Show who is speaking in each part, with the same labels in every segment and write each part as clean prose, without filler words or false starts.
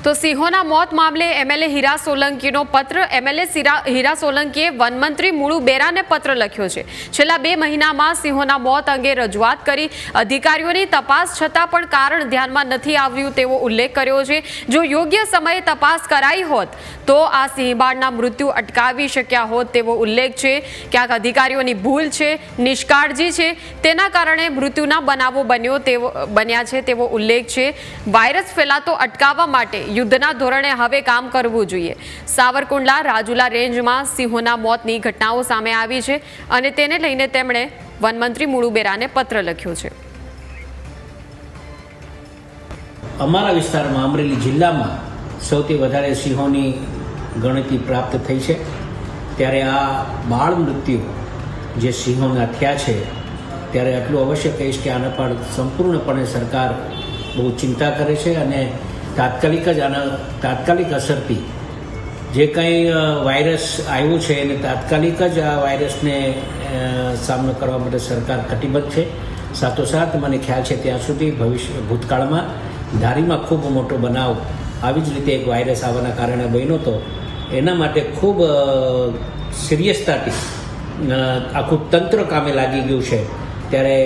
Speaker 1: તો સિંહોના મોત મામલે એમએલએ હીરા સોલંકીનો પત્ર એમએલએ હીરા સોલંકીએ વનમંત્રી મુળુ બેરાને પત્ર લખ્યો છે। છેલ્લા 2 મહિનામાં સિંહોના મોત અંગે રજૂઆત કરી અધિકારીઓની તપાસ છતાં પણ કારણ ધ્યાનમાં નથી આવ્યું તેવો ઉલ્લેખ કર્યો છે। જો યોગ્ય સમયે તપાસ કરાઈ હોત તો આ સિંહબાળના મૃત્યુ અટકાવી શક્યા હોત તેવો ઉલ્લેખ છે। ક્યાંક અધિકારીઓની ભૂલ છે, નિષ્કાળજી છે, તેના કારણે મૃત્યુના બનાવો બન્યા છે તેવો ઉલ્લેખ છે। વાયરસ ફેલાતો અટકાવવા માટે યુદ્ધના ધોરણે હવે કામ કરવું જોઈએ। સાવરકુંડલા રાજુલા રેન્જમાં સિંહોના મોતની ઘટનાઓ સામે આવી છે અને તેને લઈને તેમણે વનમંત્રી મુળુ બેરાને પત્ર લખ્યો છે।
Speaker 2: અમારા વિસ્તારમાં અમરેલી જિલ્લામાં સૌથી વધારે સિંહોની ગણતરી પ્રાપ્ત થઈ છે, ત્યારે આ બાળ મૃત્યુ જે સિંહોના થયા છે ત્યારે આટલું અવશ્ય કહીશ કે આના પર સંપૂર્ણપણે સરકાર બહુ ચિંતા કરે છે અને તાત્કાલિક અસરથી જે કંઈ વાયરસ આવ્યું છે એને તાત્કાલિક જ આ વાયરસને સામનો કરવા માટે સરકાર કટિબદ્ધ છે। સાથોસાથ મને ખ્યાલ છે ત્યાં સુધી ભૂતકાળમાં ધારીમાં ખૂબ મોટો બનાવ આવી જ રીતે એક વાયરસ આવવાના કારણે બન્યો હતો। એના માટે ખૂબ સિરિયસતાથી આખું તંત્ર કામે લાગી ગયું છે। ત્યારે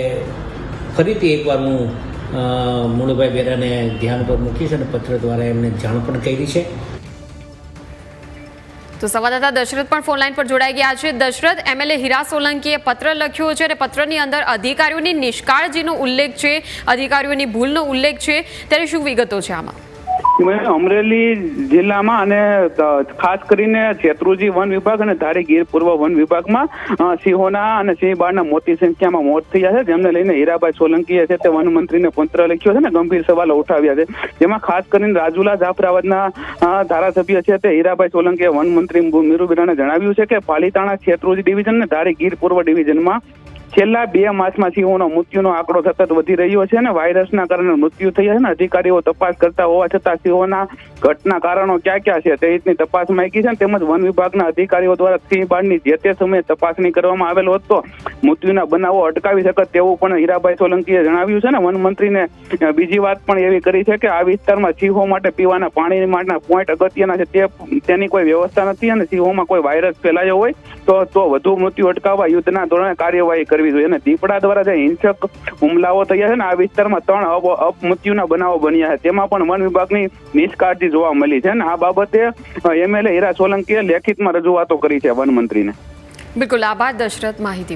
Speaker 2: ફરીથી એકવાર હું મુળુભાઈ બેરાને ધ્યાન પર મૂકીશ અને પત્ર દ્વારા એમને જાણ પણ કરી છે।
Speaker 1: તો સંવાદદાતા દશરથ પણ ફોનલાઈન પર જોડાઈ ગયા છે। દશરથ, એમએલએ હીરા સોલંકીએ પત્ર લખ્યો છે અને પત્રની અંદર અધિકારીઓની નિષ્કાળજીનો ઉલ્લેખ છે, અધિકારીઓની ભૂલનો ઉલ્લેખ છે, ત્યારે શું વિગતો છે આમાં?
Speaker 3: અમરેલી જિલ્લામાં અને ખાસ કરીને શેત્રુંજી વન વિભાગ અને ધારી ગીર પૂર્વ વન વિભાગમાં સિંહોના અને સિંહબાળના મોટી સંખ્યામાં મોત થયા છે, જેમને લઈને હીરાભાઈ સોલંકીએ છે તે વનમંત્રીને પત્ર લખ્યો છે ને ગંભીર સવાલો ઉઠાવ્યા છે। જેમાં ખાસ કરીને રાજુલા જાફરાબાદના ધારાસભ્ય છે તે હીરાભાઈ સોલંકીએ વનમંત્રી મુળુ બેરાને જણાવ્યું છે કે પાલીતાણા શેત્રુંજી ડિવિઝન અને ધારી ગીર પૂર્વ ડિવિઝનમાં છેલ્લા 2 માસમાં સિંહોનો મૃત્યુનો આંકડો સતત વધી રહ્યો છે અને વાયરસના કારણે મૃત્યુ થયા છે ને અધિકારીઓ તપાસ કરતા હોવા છતાં સિંહોના ઘટના કારણો ક્યાં છે તે રીતની તપાસ માંગી છે। તેમજ વન વિભાગના અધિકારીઓ દ્વારા સિંહબાળની જે તે સમયે તપાસણી કરવામાં આવેલો હતો મૃત્યુના બનાવો અટકાવી શકે તેવું પણ હીરાભાઈ સોલંકીએ જણાવ્યું છે ને વનમંત્રીને બીજી વાત પણ એવી કરી છે કે આ વિસ્તારમાં સિંહો માટે પીવાના પાણી માટેના પોઈન્ટ અગત્યના છે તેની કોઈ વ્યવસ્થા નથી અને સિંહોમાં કોઈ વાયરસ ફેલાયો હોય તો વધુ મૃત્યુ અટકાવવા યુદ્ધના ધોરણે કાર્યવાહી કરવી જોઈએ। અને દીપડા દ્વારા જે હિંસક હુમલાઓ થયા છે ને આ વિસ્તારમાં 3 અપમૃત્યુના બનાવો બન્યા છે, તેમાં પણ વન વિભાગની નિષ્કાળજી જોવા મળી છે અને આ બાબતે એમએલએ હીરા સોલંકીએ લેખિતમાં રજૂઆતો કરી છે વનમંત્રીને।
Speaker 1: બિલકુલ, આભાર દશરથ માહિતી